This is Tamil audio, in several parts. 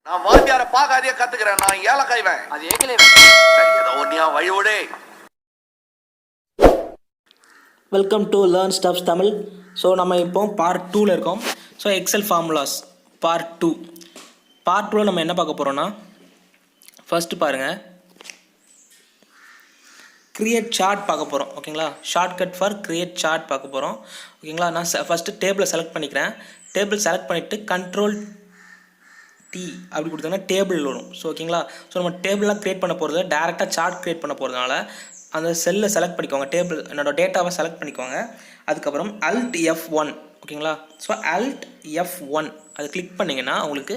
நான் வாத்தியார பாக்காதே கத்துக்கிறேன். நான் ஏலக்காய்வேன். அது ஏகலே சரி ஏதோ ஒன்னியா வழியோடே. Welcome to learn stuffs Tamil. So நம்ம இப்போ பார்ட் 2ல் இருக்கோம். So Excel formulas part 2. Part 2ல் நம்ம என்ன பார்க்க போகிறோன்னா, ஃபஸ்ட்டு பாருங்கள், க்ரியேட் சார்ட் பார்க்க போகிறோம். ஓகேங்களா, ஷார்ட்கட் ஃபார் க்ரியேட் சார்ட் பார்க்க போகிறோம். ஓகேங்களா, நான் ஃபஸ்ட்டு டேபிளை செலக்ட் பண்ணிக்கிறேன். டேபிள் செலக்ட் பண்ணிவிட்டு கண்ட்ரோல் டி அப்படி கொடுத்தோன்னா டேபிள் வரும். ஸோ ஓகேங்களா, ஸோ நம்ம டேபிள்லாம் க்ரியேட் பண்ண போகிறது டேரெக்டாக சார்ட் க்ரியேட் பண்ண போகிறதுனால அந்த செல்லை செலக்ட் பண்ணிக்கோங்க. டேபிள் என்னோடய டேட்டாவை செலக்ட் பண்ணிக்கோங்க. அதுக்கப்புறம் Alt F1. ஓகேங்களா, ஸோ Alt F1 அது கிளிக் பண்ணிங்கன்னா உங்களுக்கு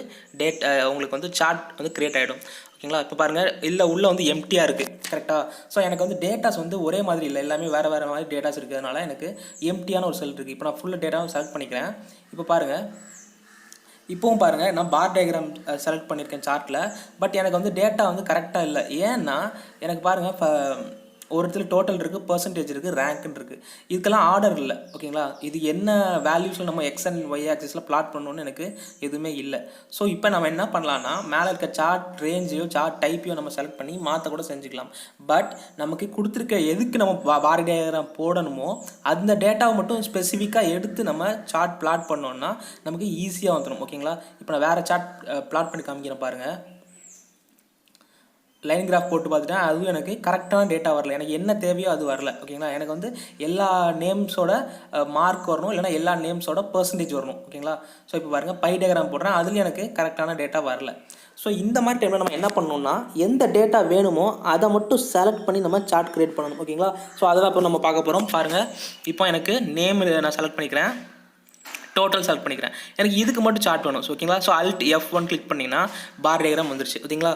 வந்து சார்ட் வந்து க்ரியேட் ஆகிடும். ஓகேங்களா, இப்போ பாருங்கள், இல்லை உள்ளே வந்து எம்டியாக இருக்குது. கரெக்டாக, ஸோ எனக்கு வந்து டேட்டாஸ் வந்து ஒரே மாதிரி இல்லை, எல்லாமே வேறு வேறு மாதிரி டேட்டாஸ் இருக்கிறதுனால எனக்கு எம்டியான ஒரு செல் இருக்குது. இப்போ நான் ஃபுல்லாக டேட்டாவும் செலக்ட் பண்ணிக்கிறேன். இப்போ பாருங்கள், இப்போவும் பாருங்கள், நான் பார் டயக்ராம் செலக்ட் பண்ணியிருக்கேன் சார்ட்டில். பட் எனக்கு வந்து டேட்டா வந்து கரெக்டாக இல்லை. ஏன்னா எனக்கு பாருங்கள், ஒரு இடத்துல டோட்டல் இருக்குது, பர்சன்டேஜ் இருக்குது, ரேங்க்னு இருக்குது. இதுக்கெல்லாம் ஆர்டர் இல்லை. ஓகேங்களா, இது என்ன வேல்யூஸில் நம்ம எக்ஸ் அண்ட் ஒய் ஆக்சிஸில் பிளாட் பண்ணணும்னு எனக்கு எதுவுமே இல்லை. ஸோ இப்போ நம்ம என்ன பண்ணலான்னா, மேலே இருக்க சார்ட் ரேஞ்சையோ சார்ட் டைப்பையோ நம்ம செலக்ட் பண்ணி மாற்ற கூட செஞ்சுக்கலாம். பட் நமக்கு கொடுத்துருக்க எதுக்கு நம்ம பார் டயக்ராம் போடணுமோ அந்த டேட்டாவை மட்டும் ஸ்பெசிஃபிக்காக எடுத்து நம்ம சார்ட் பிளாட் பண்ணோன்னா நமக்கு ஈஸியாக வந்துடும். ஓகேங்களா, இப்போ நான் வேறு சார்ட் பிளாட் பண்ணி காமிக்கிறேன் பாருங்கள். லைன் கிராஃப் போட்டு பார்த்துட்டேன், அதுவும் எனக்கு கரெக்டான டேட்டா வரல. எனக்கு என்ன தேவையோ அது வரல. ஓகேங்களா, எனக்கு வந்து எல்லா நேம்ஸோட மார்க் வரணும், இல்லைனா எல்லா நேம்ஸோட பர்சன்டேஜ் வரணும். ஓகேங்களா, ஸோ இப்போ பாருங்கள், பை டயக்ராம் போடுறேன், அதுலேயும் எனக்கு கரெக்டான டேட்டா வரல. ஸோ இந்த மாதிரி டைமில் நம்ம என்ன பண்ணணும்னா, எந்த டேட்டா வேணுமோ அதை மட்டும் செலக்ட் பண்ணி நம்ம சார்ட் க்ரியேட் பண்ணணும். ஓகேங்களா, ஸோ அதெல்லாம் இப்போ நம்ம பார்க்க போகிறோம். பாருங்கள், இப்போ எனக்கு நேம் நான் செலக்ட் பண்ணிக்கிறேன், டோட்டல் செலக்ட் பண்ணிக்கிறேன். எனக்கு இதுக்கு மட்டும் சார்ட் வேணும். ஸோ ஓகேங்களா, ஸோ Alt F1 கிளிக் பண்ணிங்கன்னா பார் டயக்ராம் வந்துருச்சு. ஓகேங்களா,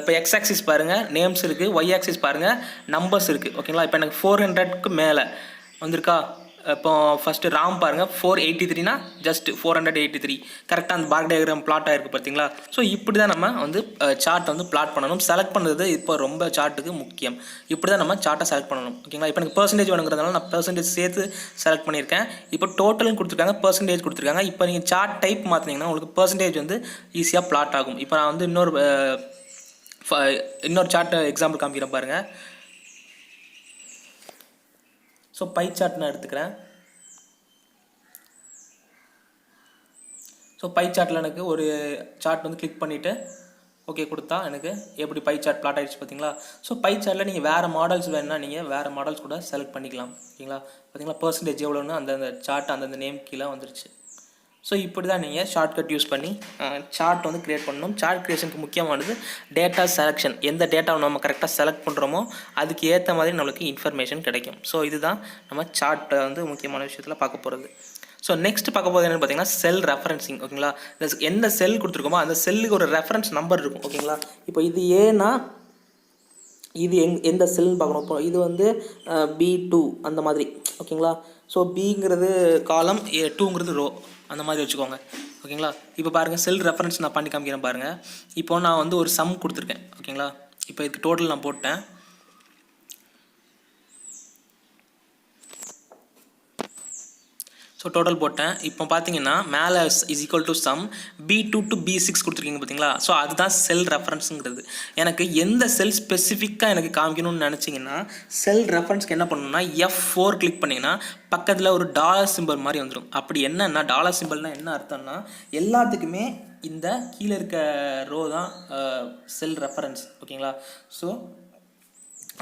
இப்போ எக்ஸ் ஆக்சிஸ் பாருங்கள், நேம்ஸ் இருக்குது, ஒய் ஆக்சிஸ் பாருங்கள், நம்பர்ஸ் இருக்குது. ஓகேங்களா, இப்போ எனக்கு 400க்கு மேலே வந்திருக்கா. இப்போ ஃபஸ்ட்டு ராம் பாருங்கள், 483னா ஜஸ்ட் 483 கரெக்டாக அந்த பார் டயக்ராம் பிளாட் ஆகிருக்கு பார்த்தீங்களா. ஸோ இப்படி தான் நம்ம வந்து சார்ட் வந்து பிளாட் பண்ணணும். செலக்ட் பண்ணுறது இப்போ ரொம்ப சார்ட்டுக்கு முக்கியம். இப்படி தான் நம்ம சார்ட்டை செலக்ட் பண்ணணும். ஓகேங்களா, இப்போ எனக்கு பர்சன்டேஜ் வேணுங்கிறதுனால நான் பர்சன்டேஜ் சேர்த்து செலக்ட் பண்ணியிருக்கேன். இப்போ டோட்டல்னு கொடுத்துருக்காங்க, பர்சன்டேஜ் கொடுத்துருக்காங்க. இப்போ நீங்கள் சார்ட் டைப் மாற்றினீங்கன்னா உங்களுக்கு பர்சன்டேஜ் வந்து ஈஸியாக பிளாட் ஆகும். இப்போ நான் வந்து இன்னொரு சார்ட் எக்ஸாம்பிள் காமிக்கிறேன் பாருங்கள். ஸோ பை சார்ட் நான் எடுத்துக்கிறேன். ஸோ பை சார்ட்டில் எனக்கு ஒரு சார்ட் வந்து கிளிக் பண்ணிவிட்டு ஓகே கொடுத்தா எனக்கு எப்படி பை சார்ட் பிளாட் ஆகிடுச்சு பார்த்தீங்களா. ஸோ பை சார்ட்டில் நீங்கள் வேறு மாடல்ஸ் வேணுன்னா நீங்கள் வேறு மாடல்ஸ் கூட செலக்ட் பண்ணிக்கலாம். ஓகேங்களா, பார்த்தீங்களா பர்சன்டேஜ் எவ்வளோன்னு அந்தந்த சார்ட் அந்தந்த நேம் கீழே வந்துருச்சு. ஸோ இப்படி தான் நீங்கள் ஷார்ட்கட் யூஸ் பண்ணி சார்ட் வந்து க்ரியேட் பண்ணணும். சார்ட் க்ரியேஷனுக்கு முக்கியமானது டேட்டா செலெக்ஷன். எந்த டேட்டாவை நம்ம கரெக்டாக செலக்ட் பண்ணுறோமோ அதுக்கு ஏற்ற மாதிரி நம்மளுக்கு இன்ஃபர்மேஷன் கிடைக்கும். ஸோ இதுதான் நம்ம சார்ட்டை வந்து முக்கியமான விஷயத்தில் பார்க்க போகிறது. ஸோ நெக்ஸ்ட் பார்க்க போகிறது என்னென்னு பார்த்தீங்கன்னா செல் ரெஃபரன்சிங். ஓகேங்களா, எந்த செல் கொடுத்துருக்கோமோ அந்த செல்லுக்கு ஒரு ரெஃபரன்ஸ் நம்பர் இருக்கும். ஓகேங்களா, இப்போ இது ஏன்னா இது எந்த செல்னு பார்க்கணும். இப்போ இது வந்து B2 அந்த மாதிரி. ஓகேங்களா, ஸோ பிங்கிறது காலம், 2ங்கிறது ரோ, அந்த மாதிரி வச்சுக்கோங்க. ஓகேங்களா, இப்போ பாருங்கள், செல் ரெஃபரன்ஸ் நான் பண்ணி காமிக்கிறேன் பாருங்கள். இப்போ நான் வந்து ஒரு சம் கொடுத்துருக்கேன். ஓகேங்களா, இப்போ இதுக்கு டோட்டல் நான் போட்டேன். ஸோ டோட்டல் போட்டேன். இப்போ பார்த்தீங்கன்னா மேலே is equal to sum B2 to B6 கொடுத்துருக்கீங்க பார்த்தீங்களா. ஸோ அதுதான் செல் ரெஃபரன்ஸுங்கிறது. எனக்கு எந்த செல் ஸ்பெசிஃபிக்காக எனக்கு காமிக்கணும்னு நினச்சிங்கன்னா செல் ரெஃபரன்ஸ்க்கு என்ன பண்ணணும்னா F4 கிளிக் பண்ணிங்கன்னா பக்கத்தில் ஒரு டாலர் சிம்பிள் மாதிரி வந்துடும். அப்படி என்னன்னா டாலர் சிம்பிள்னால் என்ன அர்த்தம்னா எல்லாத்துக்குமே இந்த கீழே இருக்க ரோ தான் செல் ரெஃபரன்ஸ். ஓகேங்களா, ஸோ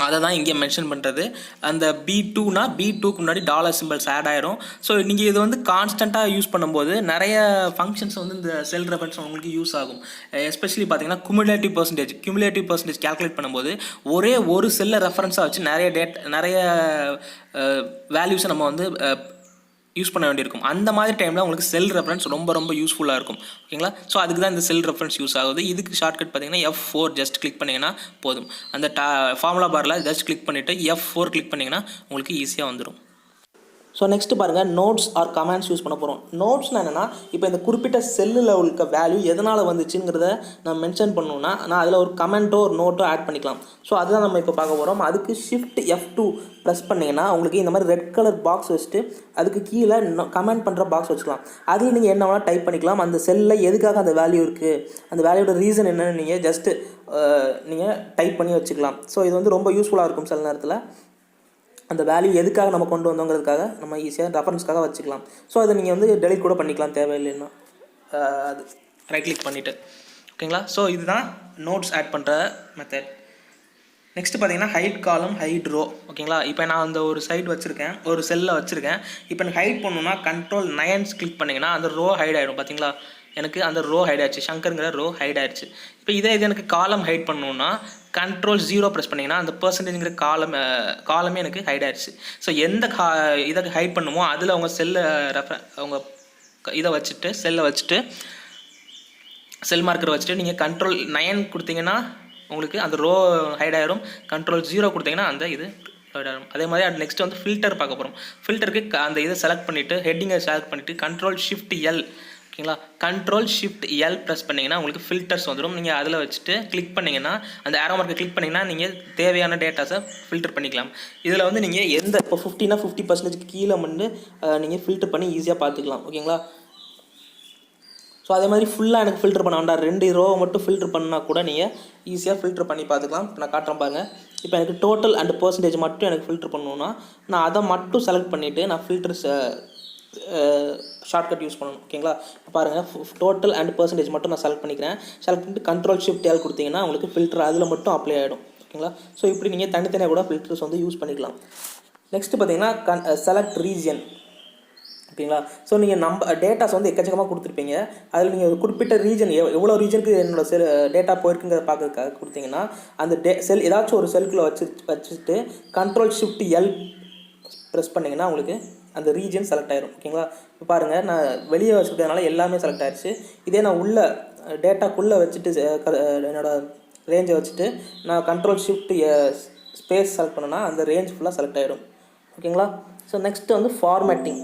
அதை தான் இங்கே மென்ஷன் பண்ணுறது. அந்த B2னா B2க்கு முன்னாடி டாலர் சிம்பிள்ஸ் ஆட் ஆயிரும். ஸோ நீங்கள் இது வந்து கான்ஸ்டண்ட்டாக யூஸ் பண்ணும்போது நிறைய ஃபங்க்ஷன்ஸ் வந்து இந்த செல் ரெஃபரன்ஸ் உங்களுக்கு யூஸ் ஆகும். எஸ்பெஷலி பார்த்தீங்கன்னா குமுலேட்டிவ் பர்சன்டேஜ் கேல்குலேட் பண்ணும்போது ஒரே ஒரு செல்லை ரெஃபரன்ஸாக வச்சு நிறைய வேல்யூஸை நம்ம வந்து யூஸ் பண்ண வேண்டியிருக்கும். அந்த மாதிரி டைமில் உங்களுக்கு செல் ரெஃபரன்ஸ் ரொம்ப யூஸ்ஃபுல்லாக இருக்கும். ஓகேங்களா, ஸோ அதுக்கு தான் இந்த செல் ரெஃபரன்ஸ் யூஸ் ஆகுது. இதுக்கு ஷார்ட்கட் பார்த்தீங்கன்னா F4 ஜஸ்ட் கிளிக் பண்ணிங்கன்னா போதும். அந்த ஃபார்முலா பாரில் ஜஸ்ட் கிளிக் பண்ணிவிட்டு F4 கிளிக் பண்ணிங்கன்னா உங்களுக்கு ஈஸியாக வந்துடும். ஸோ நெக்ஸ்ட்டு பாருங்கள் நோட்ஸ் ஆர் கமெண்ட்ஸ் யூஸ் பண்ண போகிறோம். நோட்ஸ்னால் என்னென்னா இப்போ இந்த குறிப்பிட்ட செல்லில் இருக்க வேல்யூ எதனால் வந்துச்சுங்கிறத நான் மென்ஷன் பண்ணணுன்னா நான் அதில் ஒரு கமெண்ட்டோ ஒரு நோட்டோ ஆட் பண்ணிக்கலாம். ஸோ அதுதான் நம்ம இப்போ பார்க்க போகிறோம். அதுக்கு ஷிஃப்ட் F2 ப்ரெஸ் பண்ணிங்கன்னா உங்களுக்கு இந்த மாதிரி ரெட் கலர் பாக்ஸ் வச்சுட்டு அதுக்கு கீழே கமெண்ட் பண்ணுற பாக்ஸ் வச்சுக்கலாம். அதில் நீங்கள் என்ன வேணால் டைப் பண்ணிக்கலாம். அந்த செல்லில் எதுக்காக அந்த வேல்யூ இருக்குது, அந்த வேல்யூட ரீசன் என்னென்னு நீங்கள் ஜஸ்ட்டு நீங்கள் டைப் பண்ணி வச்சுக்கலாம். ஸோ இது வந்து ரொம்ப யூஸ்ஃபுல்லாக இருக்கும். சில நேரத்தில் அந்த வேல்யூ எதுக்காக நம்ம கொண்டு வந்தோங்கிறதுக்காக நம்ம ஈஸியாக ரெஃபரன்ஸ்க்காக வச்சுக்கலாம். ஸோ அதை நீங்கள் வந்து டெலிட் கூட பண்ணிக்கலாம் தேவையில்லைன்னா. அது ரைட் கிளிக் பண்ணிவிட்டு ஓகேங்களா. ஸோ இதுதான் நோட்ஸ் ஆட் பண்ணுற மெத்தட். நெக்ஸ்ட்டு பார்த்தீங்கன்னா ஹைட் காலம் ஹைட் ரோ ஓகேங்களா. இப்போ நான் அந்த ஒரு சைடு வச்சுருக்கேன், ஒரு செல்லில் வச்சுருக்கேன். இப்போ எனக்கு ஹைட் பண்ணணுன்னா Ctrl 9 கிளிக் பண்ணிங்கன்னா அந்த ரோ ஹைட் ஆகிடும். பார்த்தீங்களா, எனக்கு அந்த ரோ ஹைட் ஆயிடுச்சு, சங்கருங்கிற ரோ ஹைட் ஆயிடுச்சு. இப்போ இது எனக்கு காலம் ஹைட் பண்ணணுன்னா Ctrl 0 ப்ரெஸ் பண்ணிங்கன்னா அந்த பர்சன்டேஜ்ங்கிற காலமே எனக்கு ஹைட் ஆயிடுச்சு. ஸோ எந்த இதை ஹைட் பண்ணுமோ அதில் அவங்க அவங்க இதை வச்சுட்டு செல்லை வச்சுட்டு செல் மார்க்கர் வச்சுட்டு நீங்கள் Ctrl 9 கொடுத்தீங்கன்னா உங்களுக்கு அந்த ரோ ஹைட் ஆயிரும். Ctrl 0 கொடுத்தீங்கன்னா அந்த இது ஹைட் ஆயிரும். அதே மாதிரி அது நெக்ஸ்ட் வந்து ஃபில்டர் பார்க்க போகிறோம். ஃபில்டருக்கு அந்த இதை செலக்ட் பண்ணிவிட்டு ஹெட்டிங்கை செலக்ட் பண்ணிவிட்டு Ctrl Shift L ஓகேங்களா. Ctrl Shift L ப்ரெஸ் பண்ணிங்கன்னா உங்களுக்கு ஃபில்டர்ஸ் வந்துடும். நீங்கள் அதில் வச்சுட்டு கிளிக் பண்ணிங்கன்னா அந்த ஏரோ மார்க்கை கிளிக் பண்ணிங்கன்னா நீங்கள் தேவையான டேட்டாஸை ஃபில்டர் பண்ணிக்கலாம். இதில் வந்து நீங்கள் எந்த இப்போ 50னா 50% கீழே வந்து நீங்கள் ஃபில்டர் பண்ணி ஈஸியாக பார்த்துக்கலாம் ஓகேங்களா. ஸோ அதே மாதிரி ஃபுல்லாக எனக்கு ஃபில்டர் பண்ண வேண்டாம், 2 ரோவை மட்டும் ஃபில்டர் பண்ணால் கூட நீங்கள் ஈஸியாக ஃபில்டர் பண்ணி பார்த்துக்கலாம். நான் காட்டுறேன் பாருங்கள். இப்போ எனக்கு டோட்டல் அண்ட் பர்சன்டேஜ் மட்டும் எனக்கு ஃபில்டர் பண்ணணுன்னா நான் அதை மட்டும் செலக்ட் பண்ணிவிட்டு நான் ஃபில்டர்ஸ் ஷார்ட்கட் யூஸ் பண்ணணும் ஓகேங்களா. பாருங்கள் டோட்டல் அண்ட் பர்சன்டேஜ் மட்டும் நான் செலக்ட் பண்ணிக்கிறேன். செலக்ட் பண்ணிட்டு Ctrl Shift L கொடுத்தீங்கன்னா உங்களுக்கு ஃபில்டர் அதில் மட்டும் அப்ளை ஆகிடும் ஓகேங்களா. ஸோ இப்படி நீங்கள் தனித்தனியாக கூட ஃபில்டர்ஸ் வந்து யூஸ் பண்ணிக்கலாம். நெக்ஸ்ட்டு பார்த்தீங்கன்னா செலக்ட் ரீஜியன் ஓகேங்களா. ஸோ நீங்கள் டேட்டாஸ் வந்து எக்கச்சக்கமாக கொடுத்துருப்பீங்க. அதில் நீங்கள் ஒரு குறிப்பிட்ட ரீஜன் எவ்வளோ ரீஜனுக்கு என்னோட டேட்டா போயிருக்குங்கிறத பார்க்கறதுக்காக கொடுத்தீங்கன்னா அந்த செல் ஏதாச்சும் ஒரு செல்குள்ளே வச்சுட்டு Ctrl Shift L ப்ரெஸ் பண்ணிங்கன்னா உங்களுக்கு அந்த ரீஜன் செலக்ட் ஆயிரும் ஓகேங்களா. இப்போ பாருங்கள் நான் வெளியே வச்சுருக்கிறதுனால எல்லாமே செலக்ட் ஆயிடுச்சு. இதே நான் உள்ள டேட்டாக்குள்ளே வச்சுட்டு என்னோடய ரேஞ்சை வச்சுட்டு நான் Ctrl Shift ஸ்பேஸ் செலக்ட் பண்ணேன்னா அந்த ரேஞ்ச் ஃபுல்லாக செலக்ட் ஆகிடும் ஓகேங்களா. ஸோ நெக்ஸ்ட்டு வந்து ஃபார்மேட்டிங்.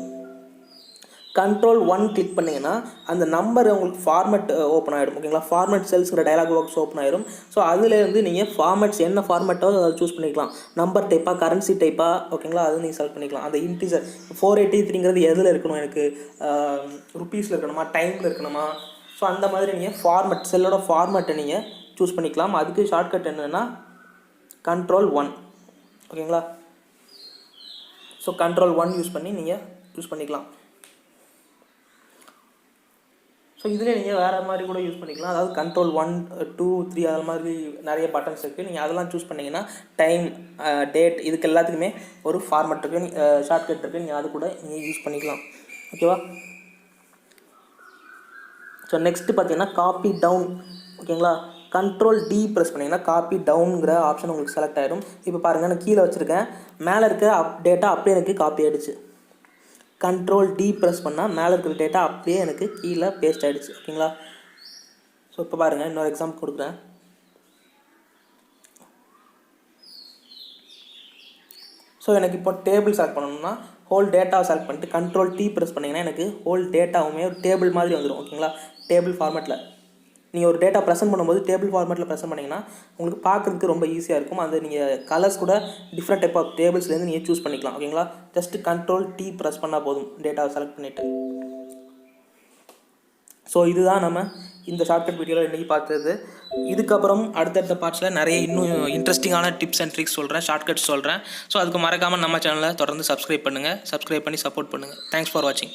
Ctrl 1 கிளிக் பண்ணிங்கன்னா அந்த நம்பர் உங்களுக்கு ஃபார்மேட் ஓப்பன் ஆகிடும் ஓகேங்களா. ஃபார்மேட் செல்ஸுங்கிற டயலாக் பாக்ஸ் ஓப்பன் ஆகிடும். ஸோ அதுலேருந்து நீங்கள் ஃபார்மேட்ஸ் என்ன ஃபார்மேட்டோ அதை சூஸ் பண்ணிக்கலாம். நம்பர் டைப்பாக, கரன்சி டைப்பாக ஓகேங்களா, அது நீங்கள் செலக்ட் பண்ணிக்கலாம். அந்த இன்டீஜர் 483ங்கிறது எதில் இருக்கணும், எனக்கு ருப்பீஸில் இருக்கணுமா, டைமில் இருக்கணுமா, ஸோ அந்த மாதிரி நீங்கள் ஃபார்மேட் செல்லோட ஃபார்மேட்டை நீங்கள் சூஸ் பண்ணிக்கலாம். அதுக்கு ஷார்ட்கட் என்னென்னா Ctrl 1 ஓகேங்களா. ஸோ Ctrl 1 யூஸ் பண்ணி நீங்கள் யூஸ் பண்ணிக்கலாம். ஸோ இதில் நீங்கள் வேறு மாதிரி கூட யூஸ் பண்ணிக்கலாம். அதாவது Ctrl 1, 2, 3 அது மாதிரி நிறைய பட்டன்ஸ் இருக்குது. நீங்கள் அதெல்லாம் சூஸ் பண்ணிங்கன்னா டைம், டேட் இதுக்கு எல்லாத்துக்குமே ஒரு ஃபார்மேட் இருக்குது, ஷார்ட்கட் இருக்குது. நீங்கள் அது கூட நீங்கள் யூஸ் பண்ணிக்கலாம் ஓகேவா. ஸோ நெக்ஸ்ட்டு பார்த்தீங்கன்னா காப்பி டவுன் ஓகேங்களா. Ctrl D ப்ரெஸ் பண்ணிங்கன்னா காப்பி டவுனுங்கிற ஆப்ஷன் உங்களுக்கு செலக்ட் ஆகிடும். இப்போ பாருங்கள் நான் கீழே வச்சுருக்கேன், மேலே இருக்க டேட்டா அப்படியே எனக்கு காப்பி ஆகிடுச்சு. Ctrl D ப்ரெஸ் பண்ணால் மேலே இருக்கிற டேட்டா அப்படியே எனக்கு கீழே பேஸ்ட் ஆகிடுச்சு ஓகேங்களா. ஸோ இப்போ பாருங்கள் இன்னொரு எக்ஸாம்பிள் கொடுக்குறேன். ஸோ எனக்கு இப்போ டேபிள் செலக்ட் பண்ணணும்னா ஹோல் டேட்டாவை செலக்ட் பண்ணிட்டு Ctrl T ப்ரெஸ் பண்ணிங்கன்னா எனக்கு ஹோல் டேட்டாவுமே ஒரு டேபிள் மாதிரி வந்துடும் ஓகேங்களா. டேபிள் ஃபார்மேட்டில் நீங்கள் ஒரு டேட்டா ப்ரெசென்ட் பண்ணும்போது டேபிள் ஃபார்மேட்டில் ப்ரெசென்ட் பண்ணிங்கன்னா உங்களுக்கு பார்க்குறதுக்கு ரொம்ப ஈஸியாக இருக்கும். அது நீங்கள் கலர்ஸ் கூட டிஃப்ரெண்ட் டைப் ஆஃப் டேபிள்ஸ்லேருந்து நீங்கள் சூஸ் பண்ணிக்கலாம் ஓகேங்களா. ஜஸ்ட்டு Ctrl T ப்ரெஸ் பண்ணால் போதும் டேட்டாவை செலக்ட் பண்ணிவிட்டு. ஸோ இதுதான் நம்ம இந்த ஷார்ட்கட் வீடியோவில் இன்றைக்கி பார்த்தது. இதுக்கப்புறம் அடுத்தடுத்த பார்ட்ஸில் நிறைய இன்னும் இன்ட்ரெஸ்டிங்கான டிப்ஸ் அண்ட் ட்ரிக்ஸ் சொல்கிறேன், ஷார்ட்கட்ஸ் சொல்கிறேன். ஸோ அதுக்கு மறக்காமல் நம்ம சேனலை தொடர்ந்து சப்ஸ்கிரைப் பண்ணுங்கள். சப்ஸ்கிரைப் பண்ணி சப்போர்ட் பண்ணுங்கள். தேங்க்ஸ் ஃபார் வாட்சிங்.